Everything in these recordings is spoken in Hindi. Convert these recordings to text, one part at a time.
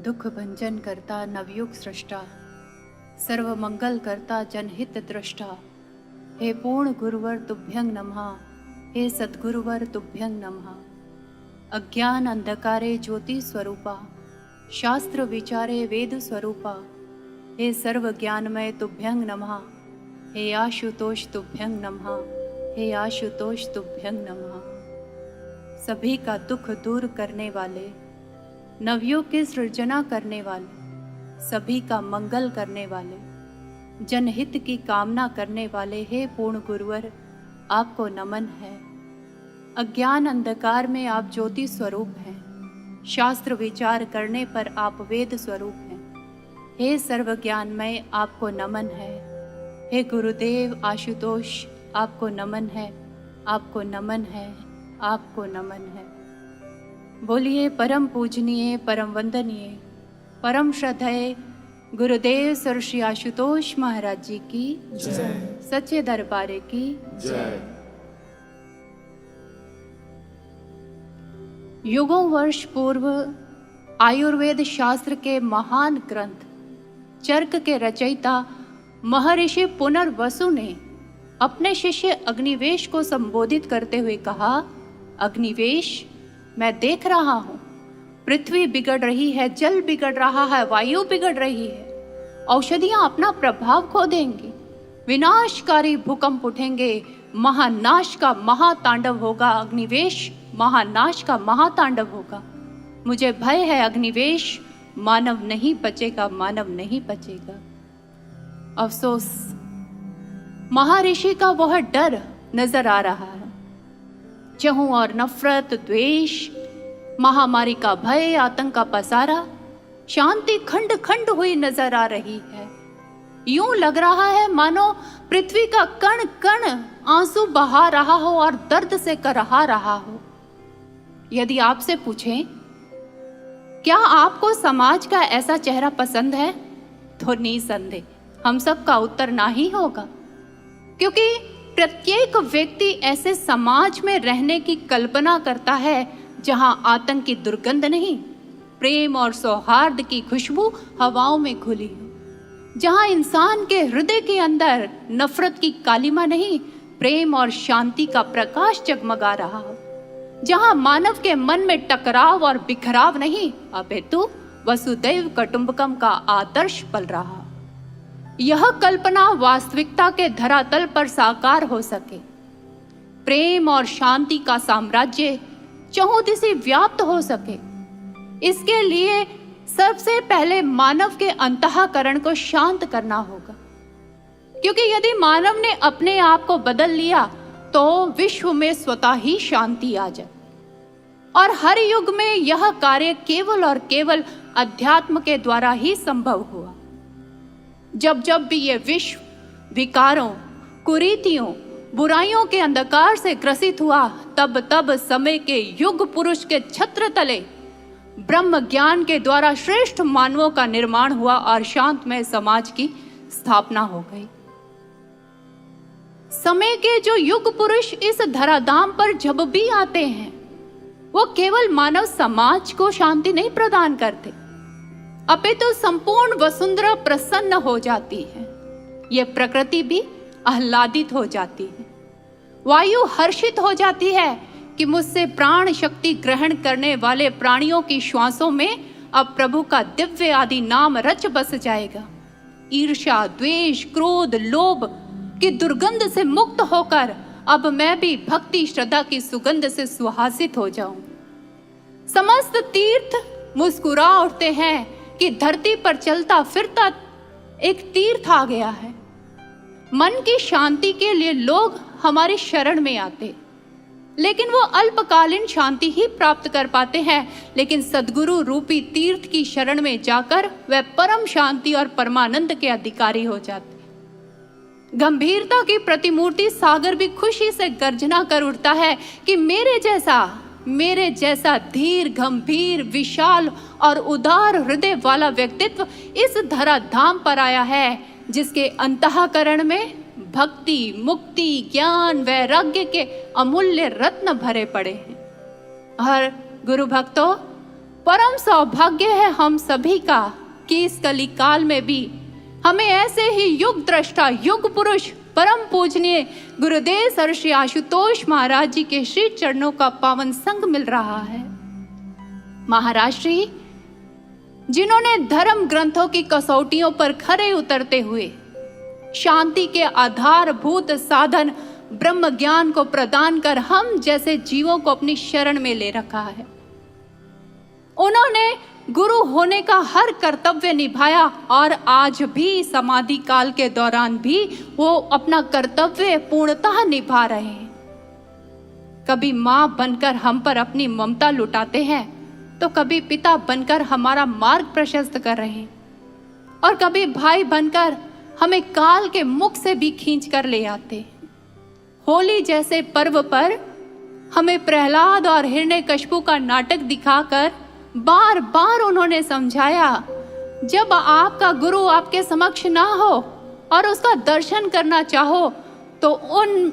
दुख भंजन करता नवयुग सृष्टा, सर्व मंगल करता जनहित दृष्टा। हे पूर्ण गुरुवर तुभ्यं नमः, हे सद्गुरुवर तुभ्यं नमः। अज्ञान अंधकारे ज्योति स्वरूपा, शास्त्र विचारे वेद स्वरूपा। हे सर्व ज्ञानमय तुभ्यं नमः, हे आशुतोष तुभ्यं नमः, हे आशुतोष तुभ्यं नमः। सभी का दुख दूर करने वाले, नवयुग की सृजना करने वाले, सभी का मंगल करने वाले, जनहित की कामना करने वाले, हे पूर्ण गुरुवर आपको नमन है। अज्ञान अंधकार में आप ज्योति स्वरूप हैं, शास्त्र विचार करने पर आप वेद स्वरूप हैं। हे सर्व ज्ञानमय आपको नमन है। हे गुरुदेव आशुतोष आपको नमन है, आपको नमन है, आपको नमन है। बोलिए परम पूजनीय, परम वंदनीय, परम श्रद्धेय गुरुदेव सर श्री आशुतोष महाराज जी की जय, सच्चे दरबारे की जय। युगों वर्ष पूर्व आयुर्वेद शास्त्र के महान ग्रंथ चर्क के रचयिता महर्षि पुनर्वसु ने अपने शिष्य अग्निवेश को संबोधित करते हुए कहा, अग्निवेश, मैं देख रहा हूं पृथ्वी बिगड़ रही है, जल बिगड़ रहा है, वायु बिगड़ रही है, औषधियां अपना प्रभाव खो देंगी, विनाशकारी भूकंप उठेंगे, महानाश का महातांडव होगा। अग्निवेश, महानाश का महातांडव होगा। मुझे भय है अग्निवेश, मानव नहीं बचेगा, मानव नहीं बचेगा। अफसोस, महर्षि का वह डर नजर आ रहा है। चहुं और नफरत, द्वेष, महामारी का भय, आतंक का पसारा, शांति खंड खंड हुई नजर आ रही है। यूं लग रहा है मानो पृथ्वी का कण कण आंसू बहा रहा हो और दर्द से करहा रहा हो। यदि आपसे पूछें, क्या आपको समाज का ऐसा चेहरा पसंद है, तो निसंदेह हम सबका उत्तर ना ही होगा, क्योंकि प्रत्येक व्यक्ति ऐसे समाज में रहने की कल्पना करता है जहां आतंक की दुर्गंध नहीं, प्रेम और सौहार्द की खुशबू हवाओं में घुली हो, जहां इंसान के हृदय के अंदर नफरत की कालिमा नहीं, प्रेम और शांति का प्रकाश जगमगा रहा हो, जहां मानव के मन में टकराव और बिखराव नहीं, अपितु वसुदैव कुटुंबकम का आदर्श पल रहा। यह कल्पना वास्तविकता के धरातल पर साकार हो सके, प्रेम और शांति का साम्राज्य चहुदिशा व्याप्त हो सके, इसके लिए सबसे पहले मानव के अंतःकरण को शांत करना होगा। क्योंकि यदि मानव ने अपने आप को बदल लिया तो विश्व में स्वतः ही शांति आ जाए। और हर युग में यह कार्य केवल और केवल अध्यात्म के द्वारा ही संभव हुआ। जब जब भी ये विश्व विकारों, कुरीतियों, बुराइयों के अंधकार से ग्रसित हुआ, तब तब समय के युग पुरुष के छत्र तले ब्रह्म ज्ञान के द्वारा श्रेष्ठ मानवों का निर्माण हुआ और शांतमय समाज की स्थापना हो गई। समय के जो युग पुरुष इस धराधाम पर जब भी आते हैं, वो केवल मानव समाज को शांति नहीं प्रदान करते, अपितु संपूर्ण वसुंधरा प्रसन्न हो जाती है। ये प्रकृति भी आह्लादित हो जाती है, वायु हर्षित हो जाती है कि मुझसे प्राण शक्ति ग्रहण करने वाले प्राणियों की श्वासों में अब प्रभु का दिव्य आदि नाम रच बस जाएगा। ईर्ष्या, द्वेष, क्रोध, लोभ की दुर्गंध से मुक्त होकर अब मैं भी भक्ति श्रद्धा की सुगंध से सुहासित हो जाऊं। समस्त तीर्थ मुस्कुरा उठते हैं कि धरती पर चलता फिरता एक तीर्थ आ गया है। मन की शांति के लिए लोग हमारी शरण में आते, लेकिन वो अल्पकालीन शांति ही प्राप्त कर पाते हैं। लेकिन सद्गुरु रूपी तीर्थ की शरण में जाकर वे परम शांति और परमानंद के अधिकारी हो जाते। गंभीरता की प्रतिमूर्ति सागर भी खुशी से गर्जना कर उठता है कि मेरे जैसा धीर, गंभीर, विशाल और उदार हृदय वाला व्यक्तित्व इस धराधाम पर आया है, जिसके अंतःकरण में भक्ति, मुक्ति, ज्ञान, वैराग्य के अमूल्य रत्न भरे पड़े हैं। और गुरु भक्तों, परम सौभाग्य है हम सभी का कि इस कली काल में भी हमें ऐसे ही युग दृष्टा, युग पुरुष, परम पूजनीय गुरुदेव सर श्री आशुतोष महाराज जी के श्री चरणों का पावन संग मिल रहा है। महाराज श्री जिन्होंने धर्म ग्रंथों की कसौटियों पर खरे उतरते हुए शांति के आधारभूत साधन ब्रह्म ज्ञान को प्रदान कर हम जैसे जीवों को अपनी शरण में ले रखा है। उन्होंने गुरु होने का हर कर्तव्य निभाया और आज भी समाधि काल के दौरान भी वो अपना कर्तव्य पूर्णतः निभा रहे हैं। कभी मां बनकर हम पर अपनी ममता लुटाते हैं तो कभी पिता बनकर हमारा मार्ग प्रशस्त कर रहे हैं और कभी भाई बनकर हमें काल के मुख से भी खींच कर ले आते हैं। होली जैसे पर्व पर हमें प्रहलाद और हिरण्यकशिपु का नाटक दिखाकर बार बार उन्होंने समझाया, जब आपका गुरु आपके समक्ष ना हो और उसका दर्शन करना चाहो तो उन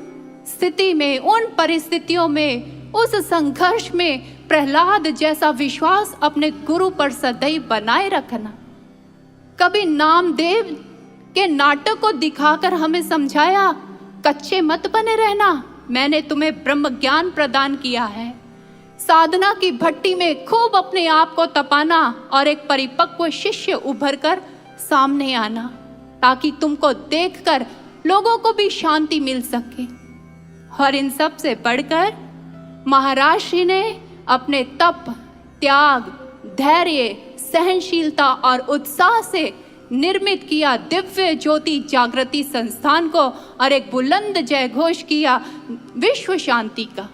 स्थिति में, उन परिस्थितियों में, उस संघर्ष में प्रहलाद जैसा विश्वास अपने गुरु पर सदैव बनाए रखना। कभी नामदेव के नाटक को दिखाकर हमें समझाया, कच्चे मत बने रहना, मैंने तुम्हें ब्रह्म ज्ञान प्रदान किया है। साधना की भट्टी में खूब अपने आप को तपाना और एक परिपक्व शिष्य उभर कर सामने आना ताकि तुमको देखकर लोगों को भी शांति मिल सके। और इन सब से बढ़कर महाराज श्री ने अपने तप, त्याग, धैर्य, सहनशीलता और उत्साह से निर्मित किया दिव्य ज्योति जागृति संस्थान को और एक बुलंद जय घोष किया विश्व शांति का।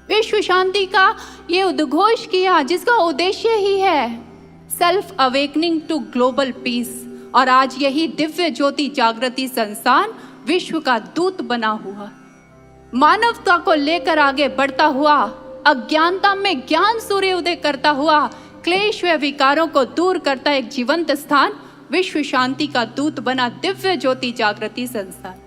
विश्व शांति का ये उद्घोष किया जिसका उद्देश्य ही है self awakening to global peace. और आज यही दिव्य ज्योति जागृति संस्थान विश्व का दूत बना हुआ, मानवता को लेकर आगे बढ़ता हुआ, अज्ञानता में ज्ञान सूर्य उदय करता हुआ, क्लेश व विकारों को दूर करता एक जीवंत स्थान विश्व शांति का दूत बना दिव्य ज्योति जागृति संस्थान,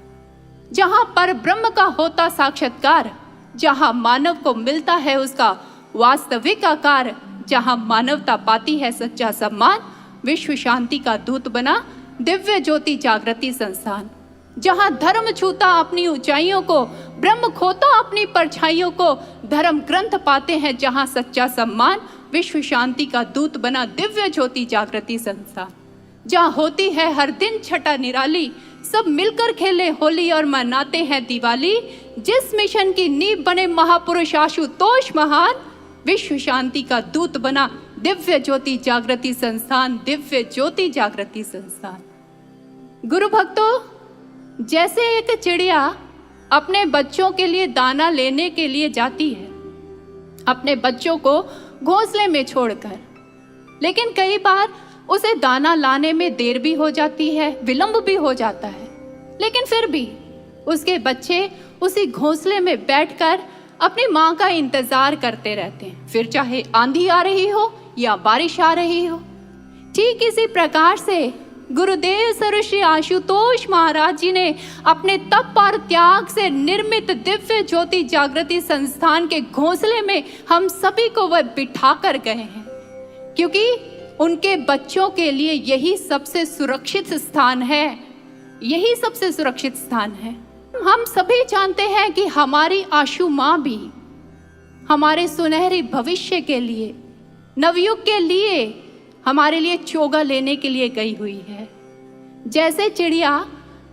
जहां पर ब्रह्म का होता साक्षात्कार, जहां मानव को मिलता है उसका वास्तविक आकार, जहां मानवता पाती है सच्चा सम्मान। विश्व शांति का दूत बना दिव्य ज्योति जागृति संस्थान, जहां धर्म छूता अपनी ऊंचाइयों को, ब्रह्म खोता अपनी परछाइयों को, धर्म ग्रंथ पाते हैं जहां सच्चा सम्मान। विश्व शांति का दूत बना दिव्य ज्योति जागृति संस्थान, जहां होती है हर दिन छठा निराली, सब मिलकर खेले होली और मनाते हैं दिवाली। जिस मिशन की नींव बने महापुरुष आशुतोष महान, विश्व शांति का दूत बना दिव्य ज्योति जागृति संस्थान, दिव्य ज्योति जागृति संस्थान। गुरु भक्तों, जैसे एक चिड़िया अपने बच्चों के लिए दाना लेने के लिए जाती है, अपने बच्चों को घोंसले में छोड़कर, लेकिन कई बार उसे दाना लाने में देर भी हो जाती है, विलंब भी हो जाता है, लेकिन फिर भी उसके बच्चे उसी घोंसले में बैठकर अपनी माँ का इंतजार करते रहते हैं, फिर चाहे आंधी आ रही हो या बारिश आ रही हो। ठीक इसी प्रकार से गुरुदेव सर श्री आशुतोष महाराज जी ने अपने तप और त्याग से निर्मित दिव्य ज्योति जागृति संस्थान के घोंसले में हम सभी को वह बिठा कर गए हैं, क्योंकि उनके बच्चों के लिए यही सबसे सुरक्षित स्थान है, यही सबसे सुरक्षित स्थान है। हम सभी जानते हैं कि हमारी आशु माँ भी हमारे सुनहरे भविष्य के लिए, नवयुग के लिए, हमारे लिए चोगा लेने के लिए गई हुई है। जैसे चिड़िया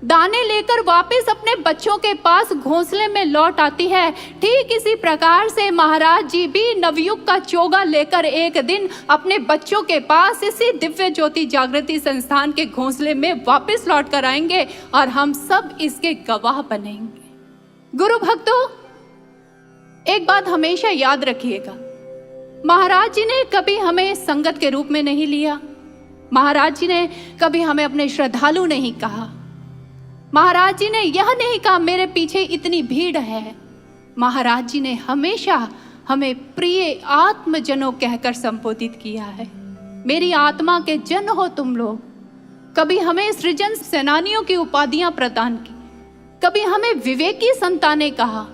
दाने लेकर वापस अपने बच्चों के पास घोंसले में लौट आती है, ठीक इसी प्रकार से महाराज जी भी नवयुग का चोगा लेकर एक दिन अपने बच्चों के पास इसी दिव्य ज्योति जागृति संस्थान के घोंसले में वापस लौट कर आएंगे और हम सब इसके गवाह बनेंगे। गुरु भक्तों, एक बात हमेशा याद रखिएगा, महाराज जी ने कभी हमें संगत के रूप में नहीं लिया, महाराज जी ने कभी हमें अपने श्रद्धालु नहीं कहा, महाराज जी ने यह नहीं कहा मेरे पीछे इतनी भीड़ है। महाराज जी ने हमेशा हमें प्रिय आत्मजनों कहकर संबोधित किया है, मेरी आत्मा के जन हो तुम लोग। कभी हमें सृजन सेनानियों की उपाधियां प्रदान की, कभी हमें विवेकी संतानें कहा,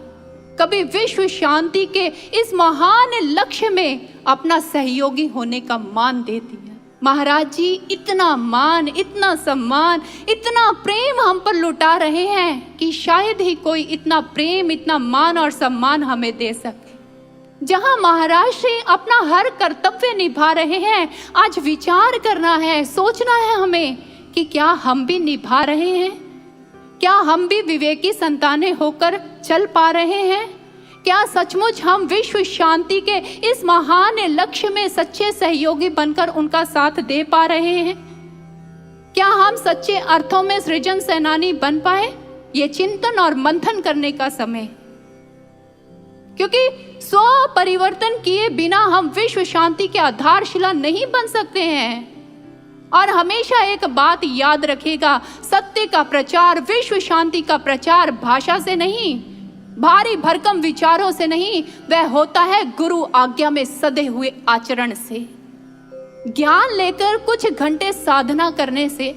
कभी विश्व शांति के इस महान लक्ष्य में अपना सहयोगी होने का मान देती है। महाराज जी इतना मान, इतना सम्मान, इतना प्रेम हम पर लुटा रहे हैं कि शायद ही कोई इतना प्रेम, इतना मान और सम्मान हमें दे सके। जहां महाराज श्री अपना हर कर्तव्य निभा रहे हैं, आज विचार करना है, सोचना है हमें कि क्या हम भी निभा रहे हैं? क्या हम भी विवेकी संतानें होकर चल पा रहे हैं? क्या सचमुच हम विश्व शांति के इस महान लक्ष्य में सच्चे सहयोगी बनकर उनका साथ दे पा रहे हैं? क्या हम सच्चे अर्थों में सृजन सेनानी बन पाए? ये चिंतन और मंथन करने का समय, क्योंकि स्व परिवर्तन किए बिना हम विश्व शांति के आधारशिला नहीं बन सकते हैं। और हमेशा एक बात याद रखिएगा, सत्य का प्रचार, विश्व शांति का प्रचार भाषा से नहीं, भारी भरकम विचारों से नहीं, वह होता है गुरु आज्ञा में सधे हुए आचरण से। ज्ञान लेकर कुछ घंटे साधना करने से,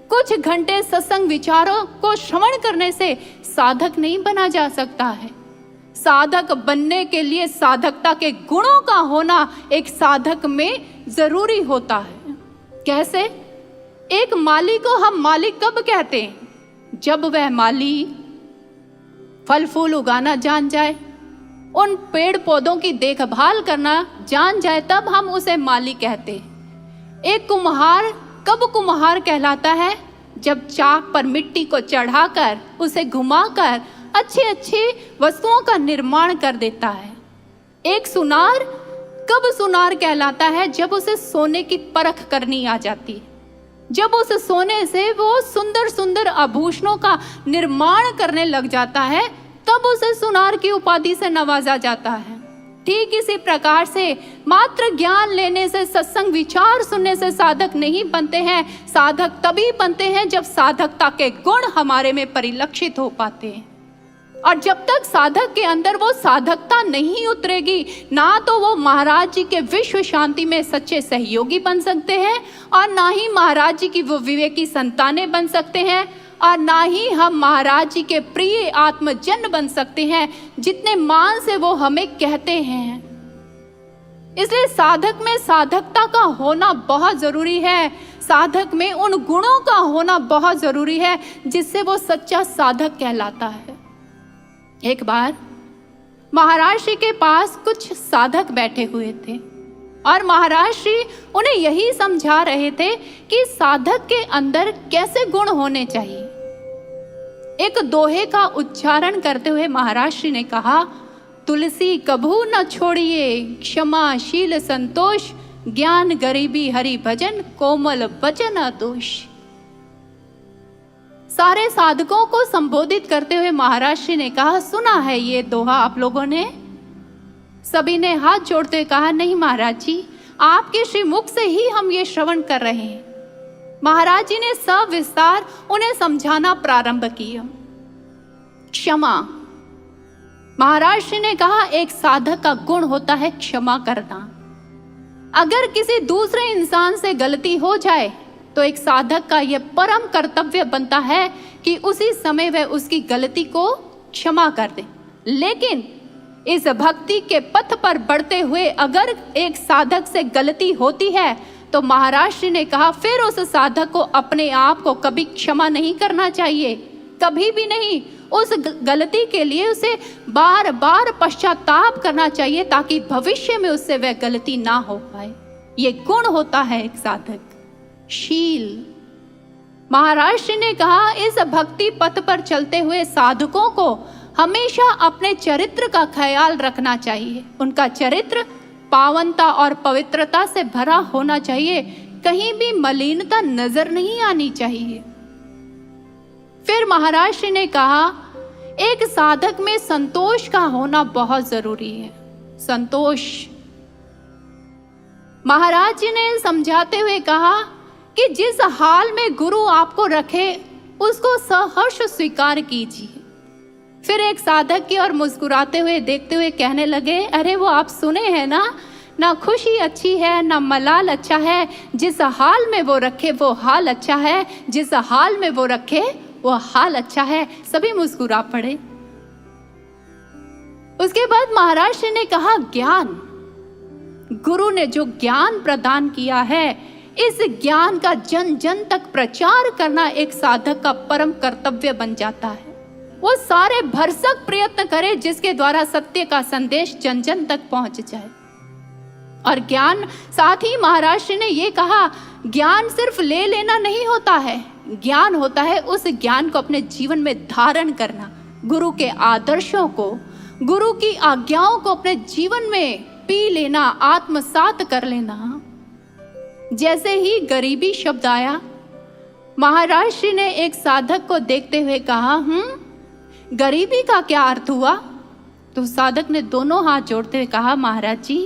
कुछ घंटे सत्संग विचारों को श्रवण करने से साधक नहीं बना जा सकता है। साधक बनने के लिए साधकता के गुणों का होना एक साधक में जरूरी होता है। कैसे? एक माली को हम मालिक कब कहते हैं? जब वह माली फल फूल उगाना जान जाए, उन पेड़ पौधों की देखभाल करना जान जाए, तब हम उसे माली कहते हैं। एक कुम्हार कब कुम्हार कहलाता है? जब चाक पर मिट्टी को चढ़ाकर उसे घुमाकर अच्छी अच्छी वस्तुओं का निर्माण कर देता है। एक सुनार कब सुनार कहलाता है? जब उसे सोने की परख करनी आ जाती है, जब उस सोने से वो सुंदर सुंदर आभूषणों का निर्माण करने लग जाता है, तब उसे सुनार की उपाधि से नवाजा जाता है। ठीक इसी प्रकार से मात्र ज्ञान लेने से, सत्संग विचार सुनने से साधक नहीं बनते हैं। साधक तभी बनते हैं जब साधकता के गुण हमारे में परिलक्षित हो पाते हैं। और जब तक साधक के अंदर वो साधकता नहीं उतरेगी, ना तो वो महाराज जी के विश्व शांति में सच्चे सहयोगी बन सकते हैं, और ना ही महाराज जी की वो विवेकी संतानें बन सकते हैं, और ना ही हम महाराज जी के प्रिय आत्मजन बन सकते हैं, जितने मान से वो हमें कहते हैं। इसलिए साधक में साधकता का होना बहुत जरूरी है। साधक में उन गुणों का होना बहुत जरूरी है जिससे वो सच्चा साधक कहलाता है। एक बार महाराज श्री के पास कुछ साधक बैठे हुए थे और महाराज श्री उन्हें यही समझा रहे थे कि साधक के अंदर कैसे गुण होने चाहिए। एक दोहे का उच्चारण करते हुए महाराज श्री ने कहा, तुलसी कभू न छोड़िए, क्षमा शील संतोष, ज्ञान गरीबी हरि भजन, कोमल वचन दोष। सारे साधकों को संबोधित करते हुए महाराज श्री ने कहा, सुना है ये दोहा आप लोगों ने? सभी ने हाथ जोड़ते हुए कहा, नहीं महाराज जी, आपके श्री मुख से ही हम ये श्रवण कर रहे हैं। महाराज जी ने सविस्तार उन्हें समझाना प्रारंभ किया। क्षमा, महाराज श्री ने कहा, एक साधक का गुण होता है क्षमा करना। अगर किसी दूसरे इंसान से गलती हो जाए तो एक साधक का यह परम कर्तव्य बनता है कि उसी समय वह उसकी गलती को क्षमा कर दे। लेकिन इस भक्ति के पथ पर बढ़ते हुए अगर एक साधक से गलती होती है तो महाराज श्री ने कहा, फिर उस साधक को अपने आप को कभी क्षमा नहीं करना चाहिए, कभी भी नहीं। उस गलती के लिए उसे बार बार पश्चाताप करना चाहिए ताकि भविष्य में उससे वह गलती ना हो पाए। ये गुण होता है एक साधक। शील, महाराज श्री ने कहा, इस भक्ति पथ पर चलते हुए साधकों को हमेशा अपने चरित्र का ख्याल रखना चाहिए। उनका चरित्र पावनता और पवित्रता से भरा होना चाहिए, कहीं भी मलिनता नजर नहीं आनी चाहिए। फिर महाराज श्री ने कहा, एक साधक में संतोष का होना बहुत जरूरी है। संतोष, महाराज जी ने समझाते हुए कहा कि जिस हाल में गुरु आपको रखे उसको सहर्ष स्वीकार कीजिए। फिर एक साधक की ओर मुस्कुराते हुए देखते हुए कहने लगे, अरे वो आप सुने हैं ना खुशी अच्छी है ना मलाल अच्छा है, जिस हाल में वो रखे वो हाल अच्छा है, जिस हाल में वो रखे वो हाल अच्छा है। सभी मुस्कुरा पड़े। उसके बाद महाराज श्री ने कहा, ज्ञान, गुरु ने जो ज्ञान प्रदान किया है, इस ज्ञान का जन जन तक प्रचार करना एक साधक का परम कर्तव्य बन जाता है। वो सारे भरसक प्रयत्न करे जिसके द्वारा सत्य का संदेश जन जन तक पहुंच जाए। और ज्ञान, साथ ही महाराज श्री ने ये कहा, ज्ञान सिर्फ ले लेना नहीं होता है, ज्ञान होता है उस ज्ञान को अपने जीवन में धारण करना, गुरु के आदर्शों को, गुरु की आज्ञाओं को अपने जीवन में पी लेना, आत्मसात कर लेना। जैसे ही गरीबी शब्द आया, महाराज श्री ने एक साधक को देखते हुए कहा, गरीबी का क्या अर्थ हुआ? तो साधक ने दोनों हाथ जोड़ते हुए कहा, महाराज जी,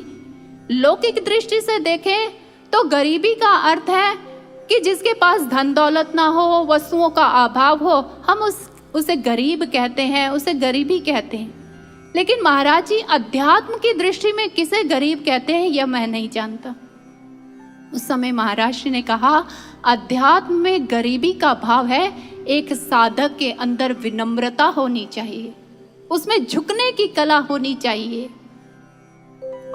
लौकिक दृष्टि से देखें तो गरीबी का अर्थ है कि जिसके पास धन दौलत ना हो, वस्तुओं का अभाव हो, हम उसे गरीब कहते हैं, उसे गरीबी कहते हैं। लेकिन महाराज जी, अध्यात्म की दृष्टि में किसे गरीब कहते हैं यह मैं नहीं जानता। उस समय महाराज श्री ने कहा, अध्यात्म में गरीबी का भाव है एक साधक के अंदर विनम्रता होनी चाहिए, उसमें झुकने की कला होनी चाहिए।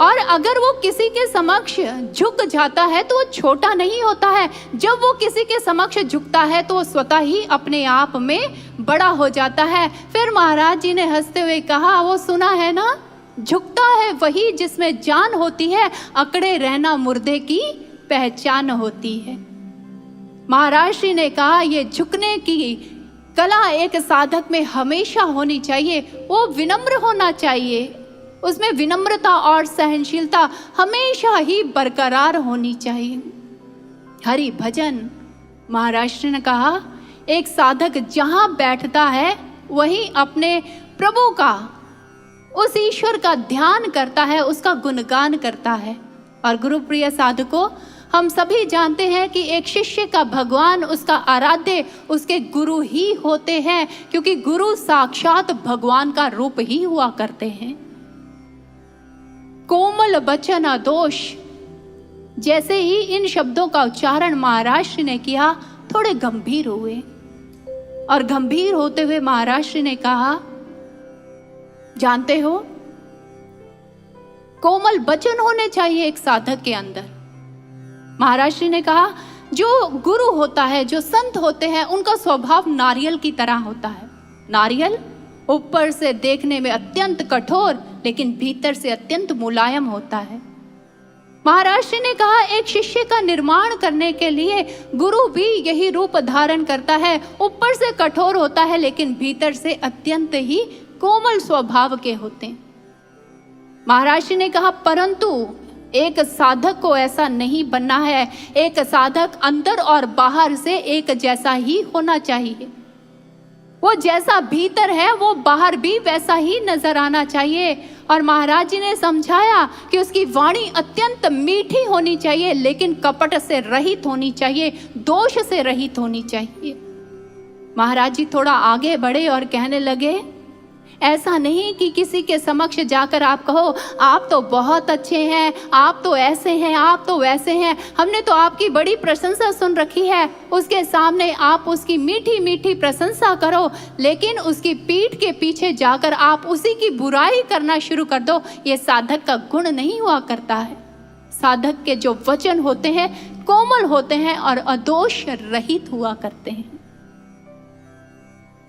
और अगर वो किसी के समक्ष झुक जाता है तो वो छोटा नहीं होता है। जब वो किसी के समक्ष झुकता है तो वो स्वतः ही अपने आप में बड़ा हो जाता है। फिर महाराज जी ने हंसते हुए कहा, वो सुना है ना, झुकता है वही जिसमें जान होती है, अकड़े रहना मुर्दे की पहचान होती है। महाराज श्री ने कहा, ये झुकने की कला एक साधक में हमेशा होनी चाहिए। वो विनम्र होना चाहिए, उसमें विनम्रता और सहनशीलता हमेशा ही बरकरार होनी चाहिए। हरि भजन, महाराज श्री ने कहा, एक साधक जहां बैठता है वहीं अपने प्रभु का, उस ईश्वर का ध्यान करता है, उसका गुणगान करता है। और गुरु प्रिय साधकों, हम सभी जानते हैं कि एक शिष्य का भगवान, उसका आराध्य उसके गुरु ही होते हैं, क्योंकि गुरु साक्षात भगवान का रूप ही हुआ करते हैं। कोमल बचन दोष, जैसे ही इन शब्दों का उच्चारण महाराज श्री ने किया, थोड़े गंभीर हुए। और गंभीर होते हुए महाराज श्री ने कहा, जानते हो, कोमल वचन होने चाहिए एक साधक के अंदर। महाराज श्री ने कहा, जो गुरु होता है, जो संत होते हैं, उनका स्वभाव नारियल की तरह होता है। नारियल ऊपर से देखने में अत्यंत कठोर, लेकिन भीतर से अत्यंत मुलायम होता है। महाराज श्री ने कहा, एक शिष्य का निर्माण करने के लिए गुरु भी यही रूप धारण करता है। ऊपर से कठोर होता है, लेकिन भीतर से अत्यंत ही कोमल स्वभाव के होते हैं। महाराज श्री ने कहा, परंतु एक साधक को ऐसा नहीं बनना है। एक साधक अंदर और बाहर से एक जैसा ही होना चाहिए। वो जैसा भीतर है वो बाहर भी वैसा ही नजर आना चाहिए। और महाराज जी ने समझाया कि उसकी वाणी अत्यंत मीठी होनी चाहिए, लेकिन कपट से रहित होनी चाहिए, दोष से रहित होनी चाहिए। महाराज जी थोड़ा आगे बढ़े और कहने लगे, ऐसा नहीं कि किसी के समक्ष जाकर आप कहो, आप तो बहुत अच्छे हैं, आप तो ऐसे हैं, आप तो वैसे हैं, हमने तो आपकी बड़ी प्रशंसा सुन रखी है। उसके सामने आप उसकी मीठी मीठी प्रशंसा करो, लेकिन उसकी पीठ के पीछे जाकर आप उसी की बुराई करना शुरू कर दो। ये साधक का गुण नहीं हुआ करता है। साधक के जो वचन होते हैं कोमल होते हैं और अदोष रहित हुआ करते हैं।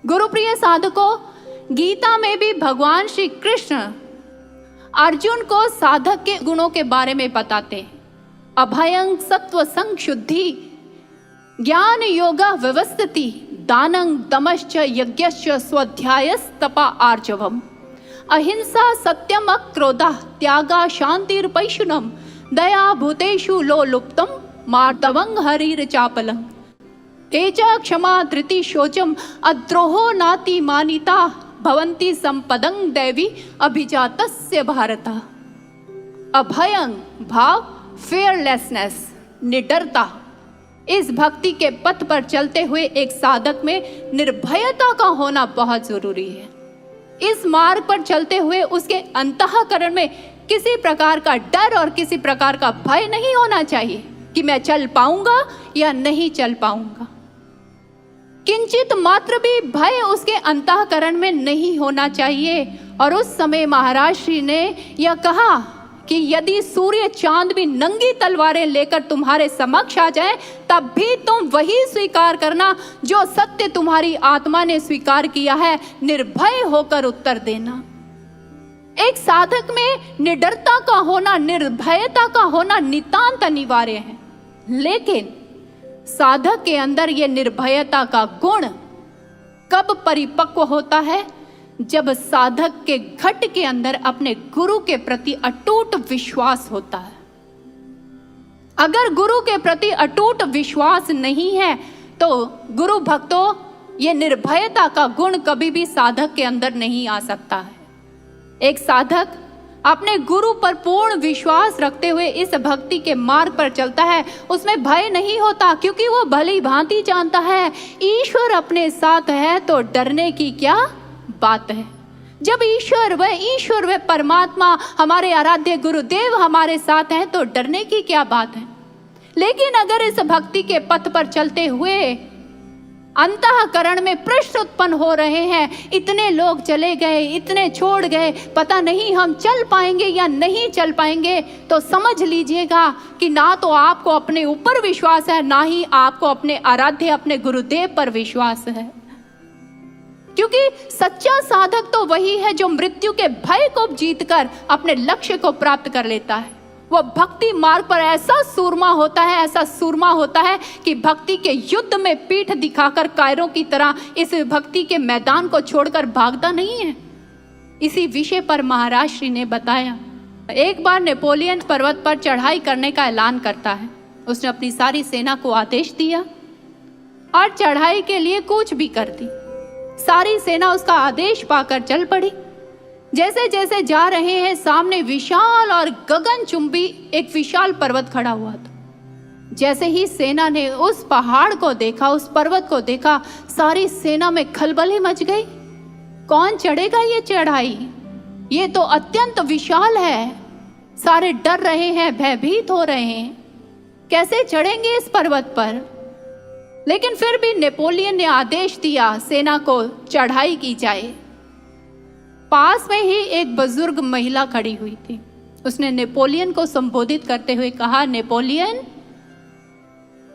गुरुप्रिय साधकों, गीता में भी भगवान श्री कृष्ण अर्जुन को साधक के गुणों के बारे में बताते हैं। अभयं सत्व संग शुद्धि, ज्ञान योगा व्यवस्थिति, दानं दमश्च यज्ञश्च स्वाध्यायस तपा आर्जवम, अहिंसा सत्यम अक्रोधा, त्यागा शांतिर्पैशुनम, दया भूतेषु लोलुप्तम, मार्दवं हरिर चापलं, तेजा क्षमा धृति शोचम, अद्रोहो नाति मानिता, भवन्ति संपदं दैवी अभिजातस्य भारत। अभयं भाव फेयरलेसनेस, निडरता। इस भक्ति के पथ पर चलते हुए एक साधक में निर्भयता का होना बहुत जरूरी है। इस मार्ग पर चलते हुए उसके अंतःकरण में किसी प्रकार का डर और किसी प्रकार का भय नहीं होना चाहिए कि मैं चल पाऊंगा या नहीं चल पाऊंगा। किंचित मात्र भी भय उसके अंतःकरण में नहीं होना चाहिए। और उस समय महाराज श्री ने यह कहा कि यदि सूर्य चांद भी नंगी तलवारें लेकर तुम्हारे समक्ष आ जाए तब भी तुम वही स्वीकार करना जो सत्य तुम्हारी आत्मा ने स्वीकार किया है, निर्भय होकर उत्तर देना। एक साधक में निडरता का होना, निर्भयता का होना नितांत अनिवार्य है, लेकिन साधक के अंदर यह निर्भयता का गुण कब परिपक्व होता है? जब साधक के घट के अंदर अपने गुरु के प्रति अटूट विश्वास होता है। अगर गुरु के प्रति अटूट विश्वास नहीं है तो गुरु भक्तों, ये निर्भयता का गुण कभी भी साधक के अंदर नहीं आ सकता है। एक साधक अपने गुरु पर पूर्ण विश्वास रखते हुए इस भक्ति के मार्ग पर चलता है, उसमें भय नहीं होता, क्योंकि वो भली भांति जानता है ईश्वर अपने साथ है तो डरने की क्या बात है। जब ईश्वर व परमात्मा हमारे आराध्य गुरुदेव हमारे साथ हैं तो डरने की क्या बात है। लेकिन अगर इस भक्ति के पथ पर चलते हुए अंतःकरण में प्रश्न उत्पन्न हो रहे हैं, इतने लोग चले गए, इतने छोड़ गए, पता नहीं हम चल पाएंगे या नहीं चल पाएंगे, तो समझ लीजिएगा कि ना तो आपको अपने ऊपर विश्वास है, ना ही आपको अपने आराध्य अपने गुरुदेव पर विश्वास है। क्योंकि सच्चा साधक तो वही है जो मृत्यु के भय को जीतकर अपने लक्ष्य को प्राप्त कर लेता है। वह भक्ति मार्ग पर ऐसा सूरमा होता है कि भक्ति के युद्ध में पीठ दिखाकर कायरों की तरह इस भक्ति के मैदान को छोड़कर भागता नहीं है। इसी विषय पर महाराज श्री ने बताया। एक बार नेपोलियन पर्वत पर चढ़ाई करने का ऐलान करता है। उसने अपनी सारी सेना को आदेश दिया और चढ़ाई के लिए कूच भी कर दी। सारी सेना उसका आदेश पाकर चल पड़ी। जैसे जैसे जा रहे हैं, सामने विशाल और गगनचुंबी एक विशाल पर्वत खड़ा हुआ था। जैसे ही सेना ने उस पहाड़ को देखा, उस पर्वत को देखा, सारी सेना में खलबली मच गई। कौन चढ़ेगा ये चढ़ाई? ये तो अत्यंत विशाल है। सारे डर रहे हैं, भयभीत हो रहे हैं, कैसे चढ़ेंगे इस पर्वत पर। लेकिन फिर भी नेपोलियन ने आदेश दिया सेना को चढ़ाई की जाए। पास में ही एक बुजुर्ग महिला खड़ी हुई थी। उसने नेपोलियन को संबोधित करते हुए कहा, नेपोलियन,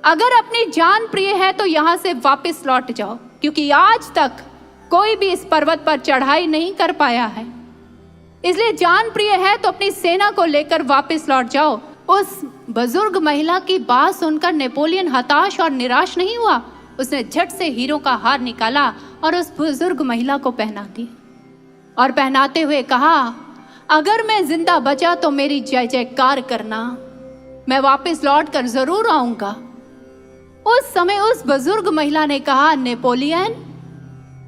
अगर अपनी जान प्रिय है तो यहां से वापस लौट जाओ, क्योंकि आज तक कोई भी इस पर्वत पर चढ़ाई नहीं कर पाया है। इसलिए जान प्रिय है तो अपनी सेना को लेकर वापस लौट जाओ। उस बुजुर्ग महिला की बात सुनकर नेपोलियन हताश और निराश नहीं हुआ। उसने झट से हीरों का हार निकाला और उस बुजुर्ग महिला को पहना दिया और पहनाते हुए कहा, अगर मैं जिंदा बचा तो मेरी जय जयकार करना, मैं वापस लौट कर जरूर आऊंगा। उस समय उस बुजुर्ग महिला ने कहा, नेपोलियन,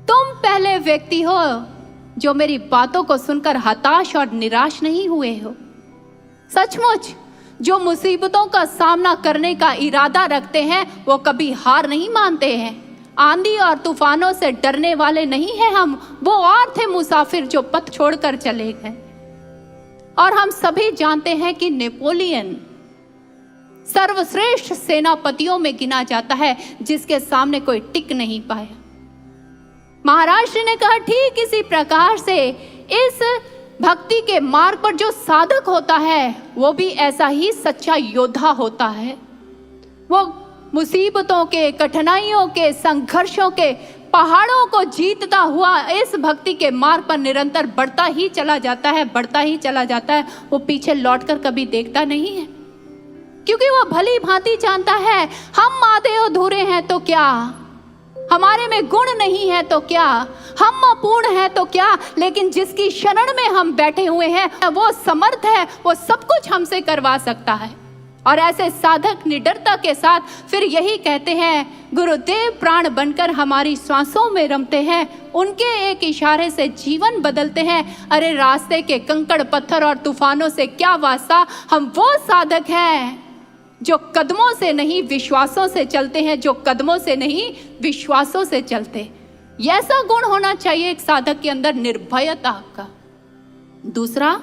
तुम पहले व्यक्ति हो जो मेरी बातों को सुनकर हताश और निराश नहीं हुए हो। सचमुच जो मुसीबतों का सामना करने का इरादा रखते हैं वो कभी हार नहीं मानते हैं। आंधी और तूफानों से डरने वाले नहीं हैं हम। वो और थे मुसाफिर जो पथ छोड़कर चले गए। और हम सभी जानते हैं कि नेपोलियन सर्वश्रेष्ठ सेनापतियों में गिना जाता है जिसके सामने कोई टिक नहीं पाया। महाराज ने कहा, ठीक इसी प्रकार से इस भक्ति के मार्ग पर जो साधक होता है वो भी ऐसा ही सच्चा योद्धा होता है। वो मुसीबतों के, कठिनाइयों के, संघर्षों के पहाड़ों को जीतता हुआ इस भक्ति के मार्ग पर निरंतर बढ़ता ही चला जाता है। वो पीछे लौटकर कभी देखता नहीं है, क्योंकि वो भली भांति जानता है हम आधे अधूरे हैं तो क्या, हमारे में गुण नहीं है तो क्या, हम अपूर्ण है तो क्या, लेकिन जिसकी शरण में हम बैठे हुए हैं वो समर्थ है, वो सब कुछ हमसे करवा सकता है। और ऐसे साधक निडरता के साथ फिर यही कहते हैं, गुरुदेव प्राण बनकर हमारी सांसों में रमते हैं, उनके एक इशारे से जीवन बदलते हैं। अरे रास्ते के कंकड़ पत्थर और तूफानों से क्या वास्ता, हम वो साधक हैं जो कदमों से नहीं विश्वासों से चलते हैं, जो कदमों से नहीं विश्वासों से चलते। ऐसा गुण होना चाहिए एक साधक के अंदर, निर्भयता का। दूसरा,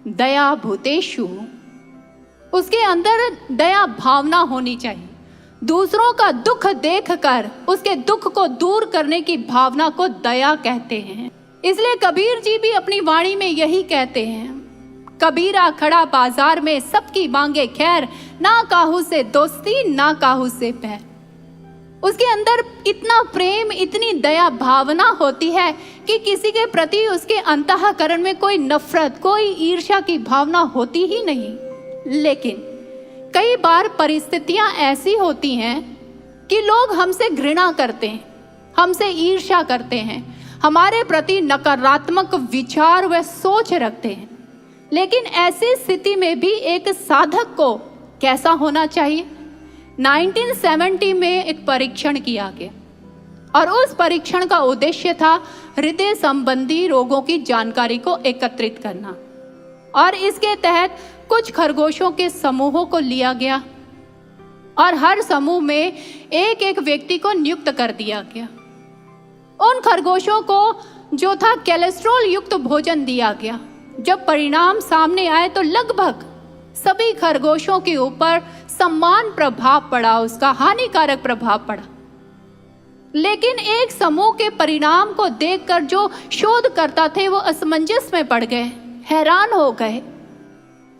दया भूतेषु, उसके अंदर दया भावना होनी चाहिए। दूसरों का दुख देखकर उसके दुख को दूर करने की भावना को दया कहते हैं। इसलिए कबीर जी भी अपनी वाणी में यही कहते हैं, कबीरा खड़ा बाजार में सबकी मांगे खैर, ना काहू से दोस्ती ना काहू से पैर। उसके अंदर इतना प्रेम, इतनी दया भावना होती है कि किसी के प्रति उसके अंतःकरण में कोई नफरत, कोई ईर्ष्या की भावना होती ही नहीं। लेकिन कई बार परिस्थितियां ऐसी होती हैं कि लोग हमसे घृणा करते हैं, हमसे ईर्ष्या करते हैं, हमारे प्रति नकारात्मक विचार व सोच रखते हैं। लेकिन ऐसी स्थिति में भी एक साधक को कैसा होना चाहिए? 1970 में एक परीक्षण किया गया और उस परीक्षण का उद्देश्य था हृदय संबंधी रोगों की जानकारी को एकत्रित करना। और इसके तहत कुछ खरगोशों के समूहों को लिया गया और हर समूह में एक एक व्यक्ति को नियुक्त कर दिया गया। उन खरगोशों को जो था कोलेस्ट्रॉल युक्त भोजन दिया गया। जब परिणाम सामने आए तो लगभग सभी खरगोशों के ऊपर समान प्रभाव पड़ा, उसका हानिकारक प्रभाव पड़ा। लेकिन एक समूह के परिणाम को देखकर जो शोधकर्ता थे वो असमंजस में पड़ गए, हैरान हो गए।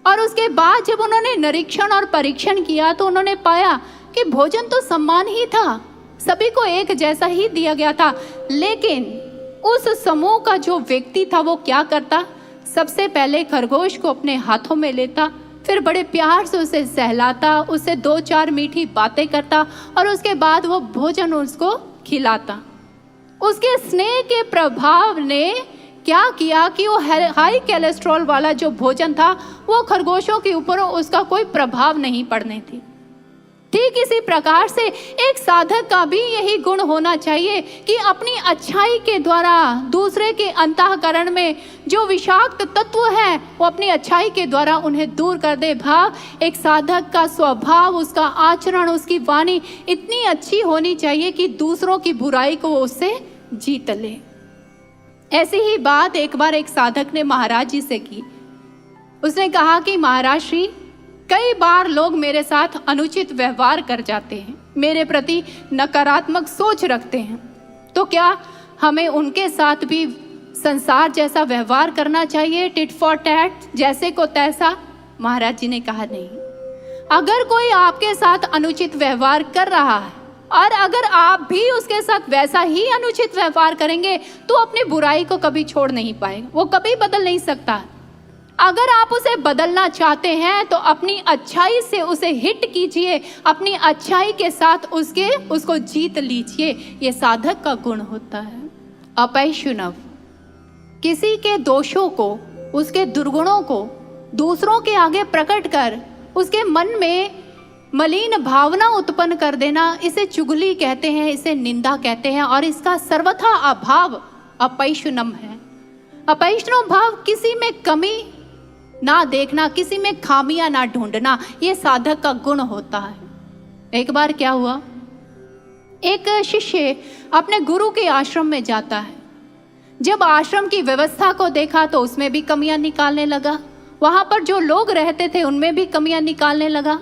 और उसके बाद जब उन्होंने निरीक्षण और परीक्षण किया तो उन्होंने पाया कि भोजन तो समान ही था, सभी को एक जैसा ही दिया गया था। लेकिन उस समूह का जो व्यक्ति था वो क्या करता? सबसे पहले खरगोश को अपने हाथों में लेता, फिर बड़े प्यार से उसे सहलाता, उससे 2-4 मीठी बातें करता और उसके बाद वो भोजन उसको खिलाता। उसके स्नेह के प्रभाव ने क्या किया कि वो हाई कोलेस्ट्रॉल वाला जो भोजन था वो खरगोशों के ऊपर उसका कोई प्रभाव नहीं पड़ने थी। ठीक इसी प्रकार से एक साधक का भी यही गुण होना चाहिए कि अपनी अच्छाई के द्वारा दूसरे के अंतःकरण में जो विषाक्त तत्व है वो अपनी अच्छाई के द्वारा उन्हें दूर कर दे। भाव एक साधक का स्वभाव, उसका आचरण, उसकी वाणी इतनी अच्छी होनी चाहिए कि दूसरों की बुराई को उससे जीत ले। ऐसी ही बात एक बार एक साधक ने महाराज जी से की। उसने कहा कि महाराज श्री, कई बार लोग मेरे साथ अनुचित व्यवहार कर जाते हैं, मेरे प्रति नकारात्मक सोच रखते हैं, तो क्या हमें उनके साथ भी संसार जैसा व्यवहार करना चाहिए, टिट फॉर टैट, जैसे को तैसा? महाराज जी ने कहा नहीं। अगर कोई आपके साथ अनुचित व्यवहार कर रहा है और अगर आप भी उसके साथ वैसा ही अनुचित व्यवहार करेंगे तो अपनी बुराई को कभी छोड़ नहीं पाएगा, वो कभी बदल नहीं सकता। अगर आप उसे बदलना चाहते हैं तो अपनी अच्छाई से उसे हिट कीजिए, अपनी अच्छाई के साथ उसको जीत लीजिए। ये साधक का गुण होता है। अपैशुनव, किसी के दोषों को, उसके दुर्गुणों को दूसरों के आगे प्रकट कर उसके मन में मलिन भावना उत्पन्न कर देना, इसे चुगली कहते हैं, इसे निंदा कहते हैं और इसका सर्वथा अभाव अपैशुनम है। अपैशुनम भाव किसी में कमी ना देखना, किसी में खामियां ना ढूंढना, ये साधक का गुण होता है। एक बार क्या हुआ, एक शिष्य अपने गुरु के आश्रम में जाता है। जब आश्रम की व्यवस्था को देखा तो उसमें भी कमियां निकालने लगा, वहां पर जो लोग रहते थे उनमें भी कमियां निकालने लगा।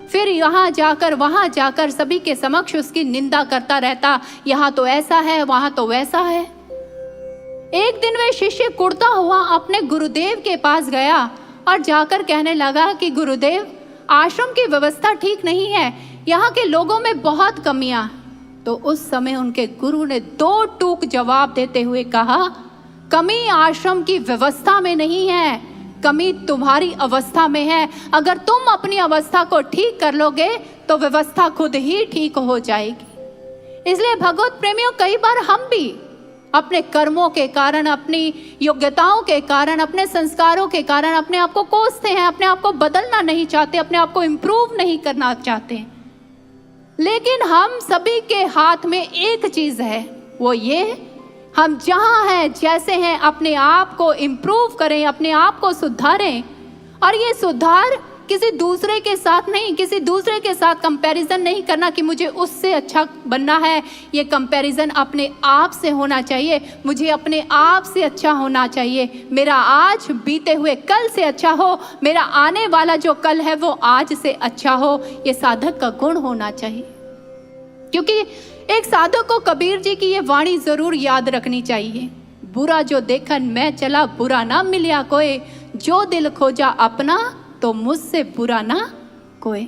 फिर यहाँ जाकर वहां जाकर सभी के समक्ष उसकी निंदा करता रहता, यहाँ तो ऐसा है, वहां तो वैसा है। एक दिन वह शिष्य कुड़ता हुआ अपने गुरुदेव के पास गया और जाकर कहने लगा कि गुरुदेव, आश्रम की व्यवस्था ठीक नहीं है, यहाँ के लोगों में बहुत कमियां हैं। तो उस समय उनके गुरु ने 2 टूक जवाब देते हुए कहा, कमी आश्रम की व्यवस्था में नहीं है, कमी तुम्हारी अवस्था में है। अगर तुम अपनी अवस्था को ठीक कर लोगे तो व्यवस्था खुद ही ठीक हो जाएगी। इसलिए भगवत प्रेमियों, कई बार हम भी अपने कर्मों के कारण, अपनी योग्यताओं के कारण, अपने संस्कारों के कारण अपने आप को कोसते हैं, अपने आप को बदलना नहीं चाहते, अपने आप को इम्प्रूव नहीं करना चाहते। लेकिन हम सभी के हाथ में एक चीज है, वो ये, हम जहां हैं, जैसे हैं, अपने आप को इम्प्रूव करें, अपने आप को सुधारें। और ये सुधार किसी दूसरे के साथ नहीं, किसी दूसरे के साथ कंपैरिजन नहीं करना कि मुझे उससे अच्छा बनना है। ये कंपैरिजन अपने आप से होना चाहिए, मुझे अपने आप से अच्छा होना चाहिए। मेरा आज बीते हुए कल से अच्छा हो, मेरा आने वाला जो कल है वो आज से अच्छा हो। ये साधक का गुण होना चाहिए। क्योंकि एक साधक को कबीर जी की ये वाणी जरूर याद रखनी चाहिए, बुरा जो देखन मैं चला, बुरा ना मिलिया कोई, जो दिल खोजा अपना, तो मुझसे बुरा ना कोई।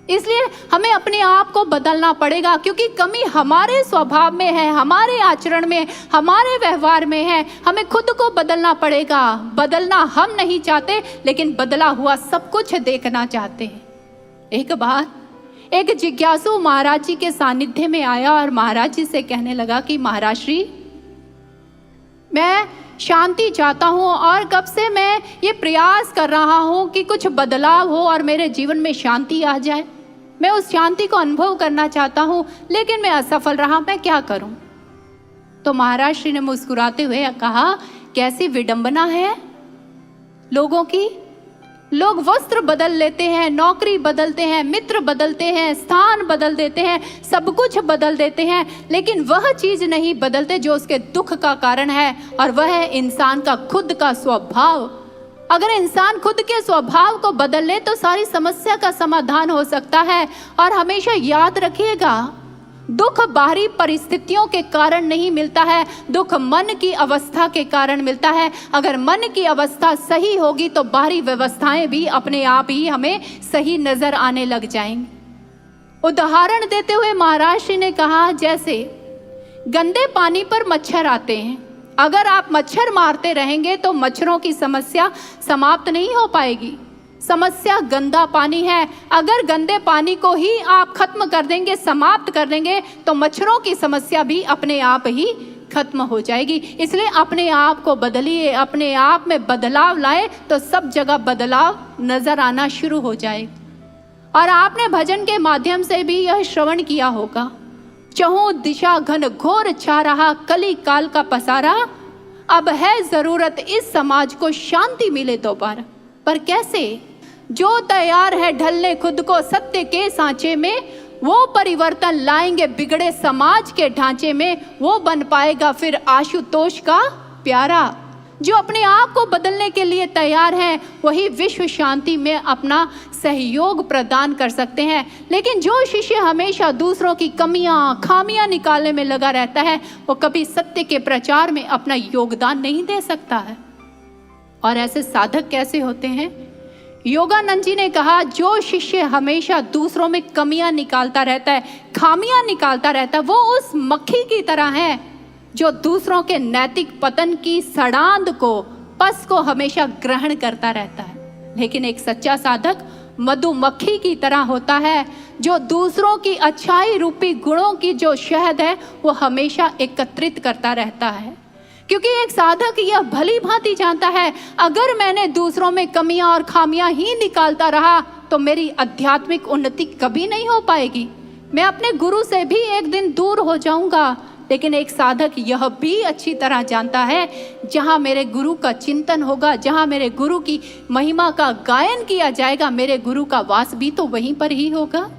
इसलिए हमें अपने आप को बदलना पड़ेगा, क्योंकि कमी हमारे स्वभाव में है, हमारे आचरण में, हमारे व्यवहार में है। हमें खुद को बदलना पड़ेगा। बदलना हम नहीं चाहते, लेकिन बदला हुआ सब कुछ देखना चाहते हैं। एक बार एक जिज्ञासु महाराज जी के सानिध्य में आया और महाराज जी से कहने लगा कि महाराज श्री, मैं शांति चाहता हूँ और कब से मैं ये प्रयास कर रहा हूँ कि कुछ बदलाव हो और मेरे जीवन में शांति आ जाए। मैं उस शांति को अनुभव करना चाहता हूँ, लेकिन मैं असफल रहा, मैं क्या करूँ? तो महाराज श्री ने मुस्कुराते हुए कहा, कैसी विडंबना है लोगों की। लोग वस्त्र बदल लेते हैं, नौकरी बदलते हैं, मित्र बदलते हैं, स्थान बदल देते हैं, सब कुछ बदल देते हैं, लेकिन वह चीज नहीं बदलते जो उसके दुख का कारण है, और वह है इंसान का खुद का स्वभाव। अगर इंसान खुद के स्वभाव को बदल ले तो सारी समस्या का समाधान हो सकता है। और हमेशा याद रखिएगा, दुख बाहरी परिस्थितियों के कारण नहीं मिलता है, दुख मन की अवस्था के कारण मिलता है। अगर मन की अवस्था सही होगी तो बाहरी व्यवस्थाएं भी अपने आप ही हमें सही नजर आने लग जाएंगी। उदाहरण देते हुए महाराज श्री ने कहा, जैसे गंदे पानी पर मच्छर आते हैं, अगर आप मच्छर मारते रहेंगे तो मच्छरों की समस्या समाप्त नहीं हो पाएगी। समस्या गंदा पानी है, अगर गंदे पानी को ही आप खत्म कर देंगे, समाप्त कर देंगे, तो मच्छरों की समस्या भी अपने आप ही खत्म हो जाएगी। इसलिए अपने आप को बदलिए, अपने आप में बदलाव लाए तो सब जगह बदलाव नजर आना शुरू हो जाए। और आपने भजन के माध्यम से भी यह श्रवण किया होगा, चहुं दिशा घन घोर छा रहा, कली काल का पसारा, अब है जरूरत इस समाज को शांति मिले दोबारा। पर कैसे? जो तैयार है ढलने खुद को सत्य के सांचे में, वो परिवर्तन लाएंगे बिगड़े समाज के ढांचे में, वो बन पाएगा फिर आशुतोष का प्यारा। जो अपने आप को बदलने के लिए तैयार हैं, वही विश्व शांति में अपना सहयोग प्रदान कर सकते हैं। लेकिन जो शिष्य हमेशा दूसरों की कमियां, खामियां निकालने में लगा रहता है, वो कभी सत्य के प्रचार में अपना योगदान नहीं दे सकता है। और ऐसे साधक कैसे होते हैं? योगानंद जी ने कहा, जो शिष्य हमेशा दूसरों में कमियां निकालता रहता है, खामियां निकालता रहता है, वो उस मक्खी की तरह है जो दूसरों के नैतिक पतन की सड़ांध को, पस को हमेशा ग्रहण करता रहता है। लेकिन एक सच्चा साधक मधुमक्खी की तरह होता है, जो दूसरों की अच्छाई रूपी गुणों की जो शहद है वो हमेशा एकत्रित करता रहता है। क्योंकि एक साधक यह भली भांति जानता है, अगर मैंने दूसरों में कमियां और खामियां ही निकालता रहा तो मेरी आध्यात्मिक उन्नति कभी नहीं हो पाएगी। मैं अपने गुरु से भी एक दिन दूर हो जाऊंगा। लेकिन एक साधक यह भी अच्छी तरह जानता है, जहाँ मेरे गुरु का चिंतन होगा, जहाँ मेरे गुरु की महिमा का गायन किया जाएगा, मेरे गुरु का वास भी तो वहीं पर ही होगा।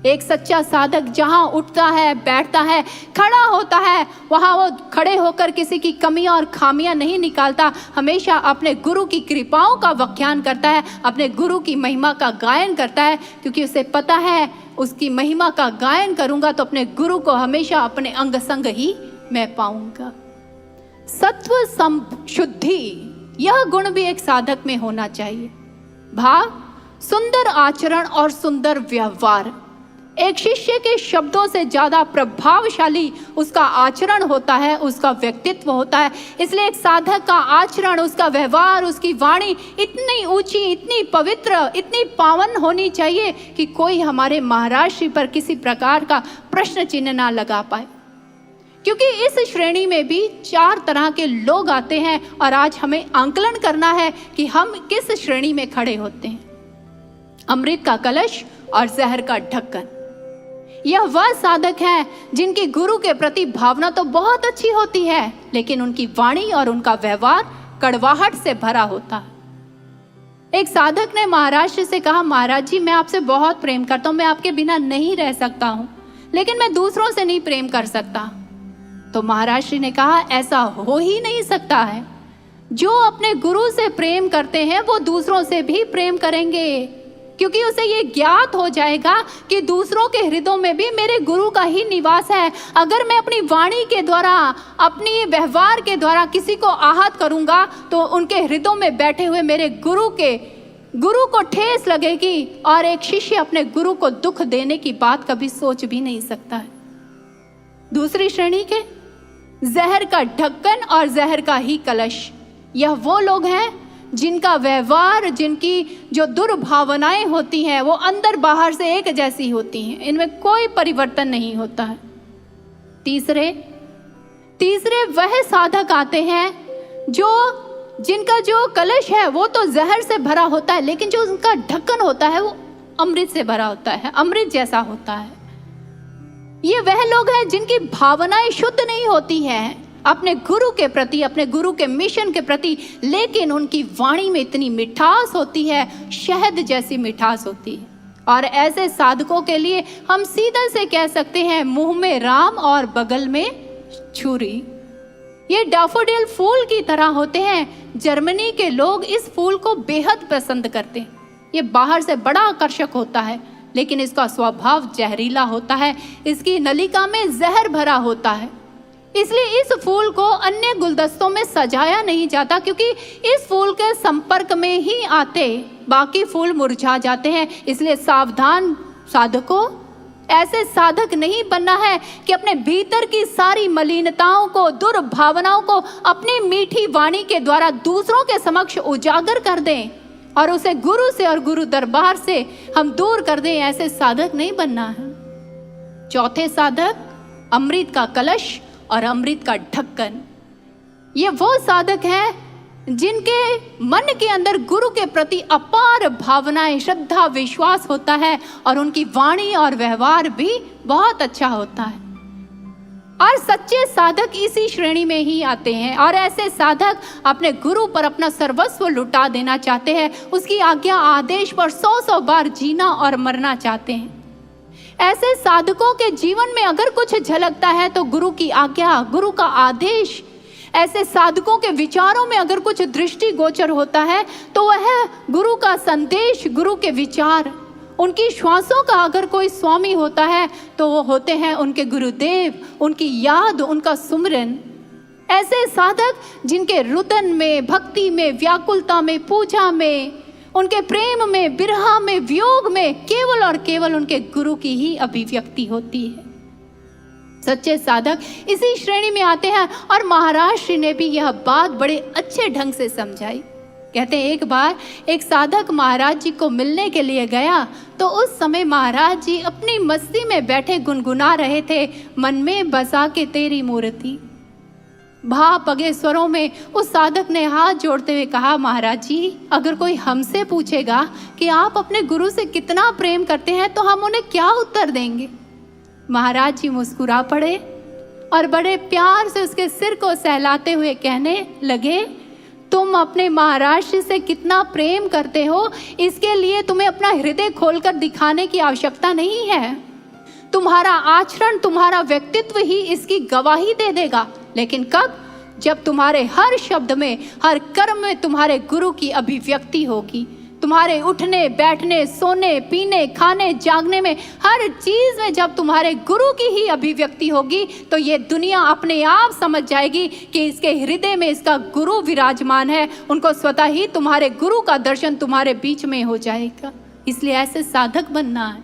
एक सच्चा साधक जहाँ उठता है, बैठता है, खड़ा होता है, वहाँ वो खड़े होकर किसी की कमियां और खामियां नहीं निकालता, हमेशा अपने गुरु की कृपाओं का व्याख्यान करता है, अपने गुरु की महिमा का गायन करता है, क्योंकि उसे पता है उसकी महिमा का गायन करूंगा तो अपने गुरु को हमेशा अपने अंग संग ही मैं पाऊंगा। सत्व संशुद्धि, यह गुण भी एक साधक में होना चाहिए। भाव, सुंदर आचरण और सुंदर व्यवहार। एक शिष्य के शब्दों से ज्यादा प्रभावशाली उसका आचरण होता है, उसका व्यक्तित्व होता है। इसलिए एक साधक का आचरण, उसका व्यवहार, उसकी वाणी इतनी ऊंची, इतनी पवित्र, इतनी पावन होनी चाहिए कि कोई हमारे महाराज श्री पर किसी प्रकार का प्रश्न चिन्ह ना लगा पाए। क्योंकि इस श्रेणी में भी 4 तरह के लोग आते हैं और आज हमें आंकलन करना है कि हम किस श्रेणी में खड़े होते हैं। अमृत का कलश और जहर का ढक्कन, यह वह साधक हैं जिनकी गुरु के प्रति भावना तो बहुत अच्छी होती है, लेकिन उनकी वाणी और उनका व्यवहार कड़वाहट से भरा होता है। एक साधक ने महाराज से कहा, महाराज जी मैं आपसे बहुत प्रेम करता हूँ, मैं आपके बिना नहीं रह सकता हूँ, लेकिन मैं दूसरों से नहीं प्रेम कर सकता। तो महाराज श्री ने कहा, ऐसा हो ही नहीं सकता है। जो अपने गुरु से प्रेम करते हैं वो दूसरों से भी प्रेम करेंगे। क्योंकि उसे ये ज्ञात हो जाएगा कि दूसरों के हृदयों में भी मेरे गुरु का ही निवास है। अगर मैं अपनी वाणी के द्वारा, अपनी व्यवहार के द्वारा किसी को आहत करूंगा तो उनके हृदयों में बैठे हुए मेरे गुरु को ठेस लगेगी, और एक शिष्य अपने गुरु को दुख देने की बात कभी सोच भी नहीं सकता है। दूसरी श्रेणी के जहर का ढक्कन और जहर का ही कलश, यह वो लोग हैं जिनका व्यवहार, जिनकी जो दुर्भावनाएं होती हैं वो अंदर बाहर से एक जैसी होती हैं, इनमें कोई परिवर्तन नहीं होता है। तीसरे वह साधक आते हैं जिनका जो कलश है वो तो जहर से भरा होता है, लेकिन जो उनका ढक्कन होता है वो अमृत से भरा होता है, अमृत जैसा होता है। ये वह लोग हैं जिनकी भावनाएं शुद्ध नहीं होती हैं अपने गुरु के प्रति, अपने गुरु के मिशन के प्रति, लेकिन उनकी वाणी में इतनी मिठास होती है, शहद जैसी मिठास होती है। और ऐसे साधकों के लिए हम सीधे से कह सकते हैं, मुंह में राम और बगल में छुरी। ये डैफोडिल फूल की तरह होते हैं। जर्मनी के लोग इस फूल को बेहद पसंद करते हैं। ये बाहर से बड़ा आकर्षक होता है, लेकिन इसका स्वभाव जहरीला होता है, इसकी नलिका में जहर भरा होता है। इसलिए इस फूल को अन्य गुलदस्तों में सजाया नहीं जाता, क्योंकि इस फूल के संपर्क में ही आते बाकी फूल मुरझा जाते हैं। इसलिए सावधान साधकों, ऐसे साधक नहीं बनना है कि अपने भीतर की सारी मलिनताओं को, दुर्भावनाओं को अपनी मीठी वाणी के द्वारा दूसरों के समक्ष उजागर कर दें और उसे गुरु से और गुरु दरबार से हम दूर कर दें। ऐसे साधक नहीं बनना है। चौथे साधक, अमृत का कलश और अमृत का ढक्कन। ये वो साधक हैं जिनके मन के अंदर गुरु के प्रति अपार भावनाएं, श्रद्धा, विश्वास होता है, और उनकी वाणी और व्यवहार भी बहुत अच्छा होता है। और सच्चे साधक इसी श्रेणी में ही आते हैं, और ऐसे साधक अपने गुरु पर अपना सर्वस्व लुटा देना चाहते हैं, उसकी आज्ञा आदेश पर 100 बार जीना और मरना चाहते हैं। ऐसे साधकों के जीवन में अगर कुछ झलकता है तो गुरु की आज्ञा, गुरु का आदेश। ऐसे साधकों के विचारों में अगर कुछ दृष्टि गोचर होता है तो वह गुरु का संदेश, गुरु के विचार। उनकी श्वासों का अगर कोई स्वामी होता है तो वो होते हैं उनके गुरुदेव, उनकी याद, उनका सुमरन। ऐसे साधक जिनके रुदन में, भक्ति में, व्याकुलता में, पूजा में, उनके प्रेम में, बिरहा में, वियोग में केवल और केवल उनके गुरु की ही अभिव्यक्ति होती है। सच्चे साधक इसी श्रेणी में आते हैं। और महाराज श्री ने भी यह बात बड़े अच्छे ढंग से समझाई। कहते हैं, एक बार एक साधक महाराज जी को मिलने के लिए गया तो उस समय महाराज जी अपनी मस्ती में बैठे गुनगुना रहे थे, मन में बसा के तेरी मूर्ति। भाव पगे स्वरों में उस साधक ने हाथ जोड़ते हुए कहा, महाराज जी, अगर कोई हमसे पूछेगा कि आप अपने गुरु से कितना प्रेम करते हैं तो हम उन्हें क्या उत्तर देंगे। महाराज जी मुस्कुरा पड़े और बड़े प्यार से उसके सिर को सहलाते हुए कहने लगे, तुम अपने महाराज जी से कितना प्रेम करते हो इसके लिए तुम्हें अपना हृदय खोलकर दिखाने की आवश्यकता नहीं है। तुम्हारा आचरण, तुम्हारा व्यक्तित्व ही इसकी गवाही दे देगा। लेकिन कब? जब तुम्हारे हर शब्द में, हर कर्म में तुम्हारे गुरु की अभिव्यक्ति होगी। तुम्हारे उठने, बैठने, सोने, पीने, खाने, जागने में, हर चीज में जब तुम्हारे गुरु की ही अभिव्यक्ति होगी तो ये दुनिया अपने आप समझ जाएगी कि इसके हृदय में इसका गुरु विराजमान है। उनको स्वतः ही तुम्हारे गुरु का दर्शन तुम्हारे बीच में हो जाएगा। इसलिए ऐसे साधक बनना है।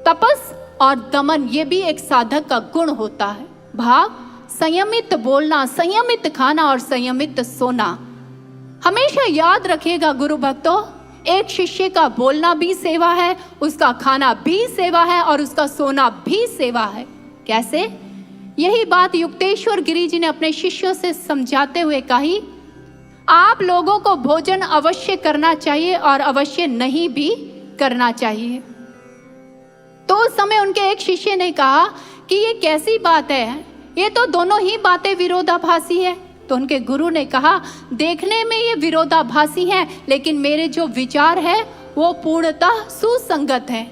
तपस और दमन ये भी एक साधक का गुण होता है। भाव, संयमित बोलना, संयमित खाना और संयमित सोना। हमेशा याद रखिएगा गुरु भक्तों, एक शिष्य का बोलना भी सेवा है, उसका खाना भी सेवा है और उसका सोना भी सेवा है। कैसे? यही बात युक्तेश्वर गिरी जी ने अपने शिष्यों से समझाते हुए कही, आप लोगों को भोजन अवश्य करना चाहिए और अवश्य नहीं भी करना चाहिए। तो उस समय उनके एक शिष्य ने कहा कि ये कैसी बात है, ये तो दोनों ही बातें विरोधाभासी है। तो उनके गुरु ने कहा, देखने में ये विरोधाभासी हैं, लेकिन मेरे जो विचार है वो पूर्णतः सुसंगत है।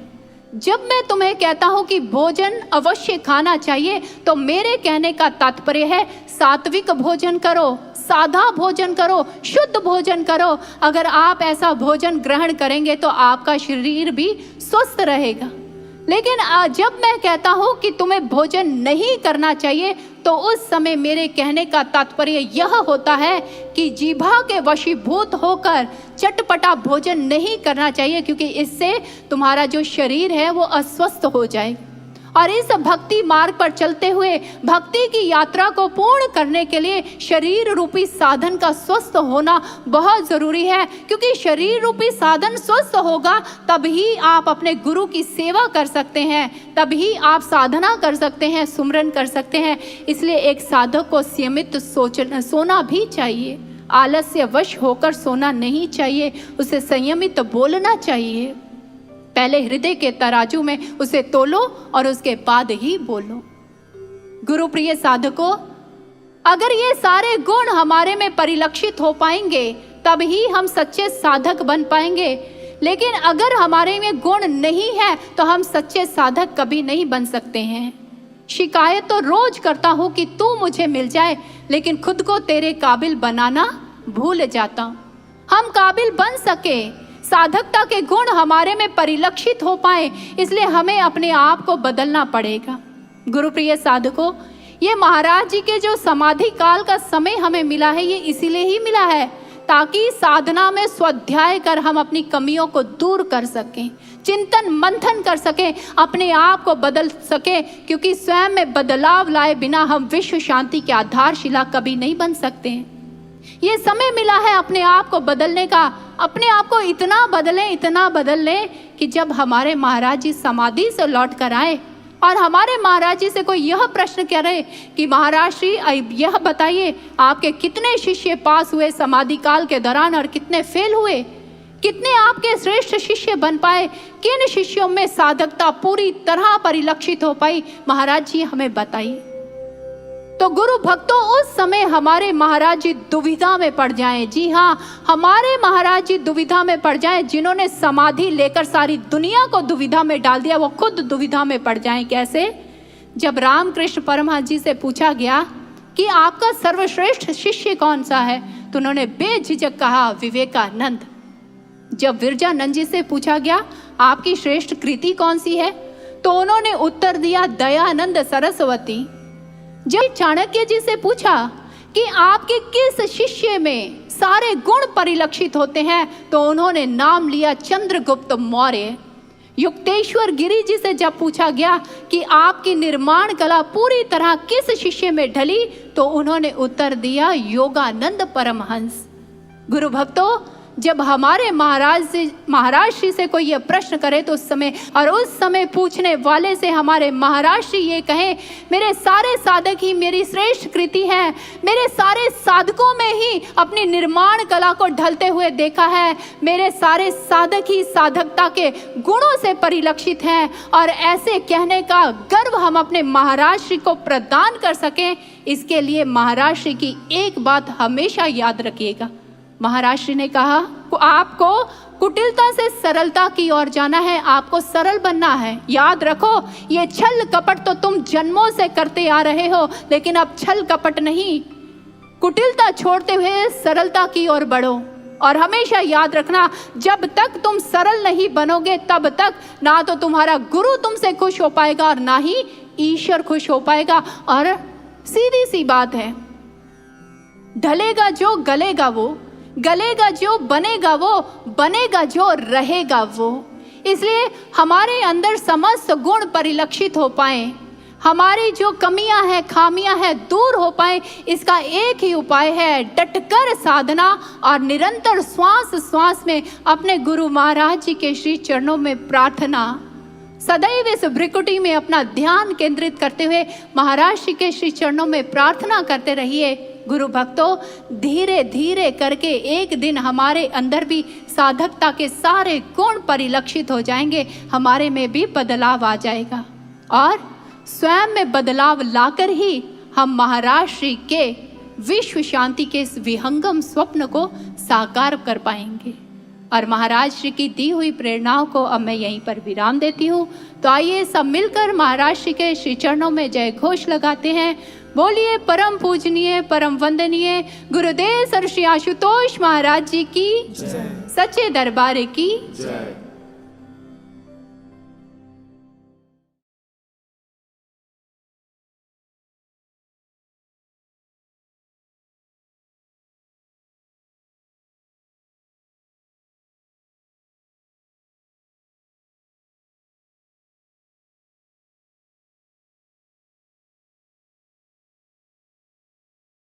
जब मैं तुम्हें कहता हूं कि भोजन अवश्य खाना चाहिए, तो मेरे कहने का तात्पर्य है सात्विक भोजन करो, सादा भोजन करो, शुद्ध भोजन करो। अगर आप ऐसा भोजन ग्रहण करेंगे तो आपका शरीर भी स्वस्थ रहेगा। लेकिन जब मैं कहता हूं कि तुम्हें भोजन नहीं करना चाहिए, तो उस समय मेरे कहने का तात्पर्य यह होता है कि जीभा के वशीभूत होकर चटपटा भोजन नहीं करना चाहिए, क्योंकि इससे तुम्हारा जो शरीर है वो अस्वस्थ हो जाए। और इस भक्ति मार्ग पर चलते हुए भक्ति की यात्रा को पूर्ण करने के लिए शरीर रूपी साधन का स्वस्थ होना बहुत ज़रूरी है, क्योंकि शरीर रूपी साधन स्वस्थ होगा तभी आप अपने गुरु की सेवा कर सकते हैं, तभी आप साधना कर सकते हैं, सुमरन कर सकते हैं। इसलिए एक साधक को संयमित सोना भी चाहिए, आलस्य वश होकर सोना नहीं चाहिए, उसे संयमित बोलना चाहिए। पहले हृदय के तराजू में उसे तोलो और उसके बाद ही बोलो। गुरु प्रिय साधकों, अगर ये सारे गुण हमारे में परिलक्षित हो पाएंगे तब ही हम सच्चे साधक बन पाएंगे। लेकिन अगर हमारे में गुण नहीं है तो हम सच्चे साधक कभी नहीं बन सकते हैं। शिकायत तो रोज करता हूं कि तू मुझे मिल जाए, लेकिन खुद को तेरे काबिल बनाना भूल जाता हूं। हम काबिल बन सके, साधकता के गुण हमारे में परिलक्षित हो पाए, इसलिए हमें अपने आप को बदलना पड़ेगा। गुरु प्रिय साधकों, ये महाराज जी के जो समाधि काल का समय हमें मिला है, ये इसीलिए ही मिला है ताकि साधना में स्वाध्याय कर हम अपनी कमियों को दूर कर सकें, चिंतन मंथन कर सकें, अपने आप को बदल सकें, क्योंकि स्वयं में बदलाव लाए बिना हम विश्व शांति की आधारशिला कभी नहीं बन सकते हैं। ये समय मिला है अपने आप को बदलने का। अपने आप को इतना बदल लें कि जब हमारे महाराज जी समाधि से लौट कर आए और हमारे महाराज जी से कोई यह प्रश्न करे कि महाराज श्री यह बताइए आपके कितने शिष्य पास हुए समाधि काल के दौरान और कितने फेल हुए, कितने आपके श्रेष्ठ शिष्य बन पाए, किन शिष्यों में साधकता पूरी तरह परिलक्षित हो पाई, महाराज जी हमें बताइए। तो गुरु भक्तों, उस समय हमारे महाराज जी दुविधा में पड़ जाएं। जी हाँ, हमारे महाराज जी दुविधा में पड़ जाएं। जिन्होंने समाधि लेकर सारी दुनिया को दुविधा में डाल दिया, वो खुद दुविधा में पड़ जाएं। कैसे? जब रामकृष्ण परमहंस जी से पूछा गया कि आपका सर्वश्रेष्ठ शिष्य कौन सा है, तो उन्होंने बेझिझक कहा विवेकानंद। जब विरजानंद जी से पूछा गया आपकी श्रेष्ठ कृति कौन सी है, तो उन्होंने उत्तर दिया दयानंद सरस्वती। जब चाणक्य जी से पूछा कि आपके किस शिष्य में सारे गुण परिलक्षित होते हैं, तो उन्होंने नाम लिया चंद्रगुप्त मौर्य। युक्तेश्वर गिरी जी से जब पूछा गया कि आपकी निर्माण कला पूरी तरह किस शिष्य में ढली, तो उन्होंने उत्तर दिया योगानंद परमहंस। गुरु भक्तों, जब हमारे महाराज श्री से कोई यह प्रश्न करे तो उस समय पूछने वाले से हमारे महाराज श्री ये कहें मेरे सारे साधक ही मेरी श्रेष्ठ कृति है, मेरे सारे साधकों में ही अपनी निर्माण कला को ढलते हुए देखा है, मेरे सारे साधक ही साधकता के गुणों से परिलक्षित हैं, और ऐसे कहने का गर्व हम अपने महाराज श्री को प्रदान कर सकें, इसके लिए महाराज श्री की एक बात हमेशा याद रखिएगा। महाराज श्री ने कहा आपको कुटिलता से सरलता की ओर जाना है, आपको सरल बनना है। याद रखो, ये छल कपट तो तुम जन्मों से करते आ रहे हो, लेकिन अब छल कपट नहीं, कुटिलता छोड़ते हुए सरलता की ओर बढ़ो। और हमेशा याद रखना, जब तक तुम सरल नहीं बनोगे तब तक ना तो तुम्हारा गुरु तुमसे खुश हो पाएगा और ना ही ईश्वर खुश हो पाएगा। और सीधी सी बात है, ढलेगा जो गलेगा वो, गलेगा जो बनेगा वो, बनेगा जो रहेगा वो। इसलिए हमारे अंदर समस्त गुण परिलक्षित हो पाए, हमारी जो कमियां हैं खामियां हैं दूर हो पाए, इसका एक ही उपाय है डटकर साधना और निरंतर श्वास श्वास में अपने गुरु महाराज जी के श्री चरणों में प्रार्थना। सदैव इस भ्रिकुटी में अपना ध्यान केंद्रित करते हुए महाराज जी के श्री चरणों में प्रार्थना करते रहिए। गुरु भक्तों, धीरे धीरे करके एक दिन हमारे अंदर भी साधकता के सारे गुण परिलक्षित हो जाएंगे, हमारे में भी बदलाव आ जाएगा, और स्वयं में बदलाव लाकर ही हम महाराज श्री के विश्व शांति के इस विहंगम स्वप्न को साकार कर पाएंगे। और महाराज श्री की दी हुई प्रेरणाओं को अब मैं यहीं पर विराम देती हूँ। तो आइए सब मिलकर महाराज श्री के श्री चरणों में जय घोष लगाते हैं। बोलिए परम पूजनीय परम वंदनीय गुरुदेव सर श्री आशुतोष महाराज जी की, सच्चे दरबार की।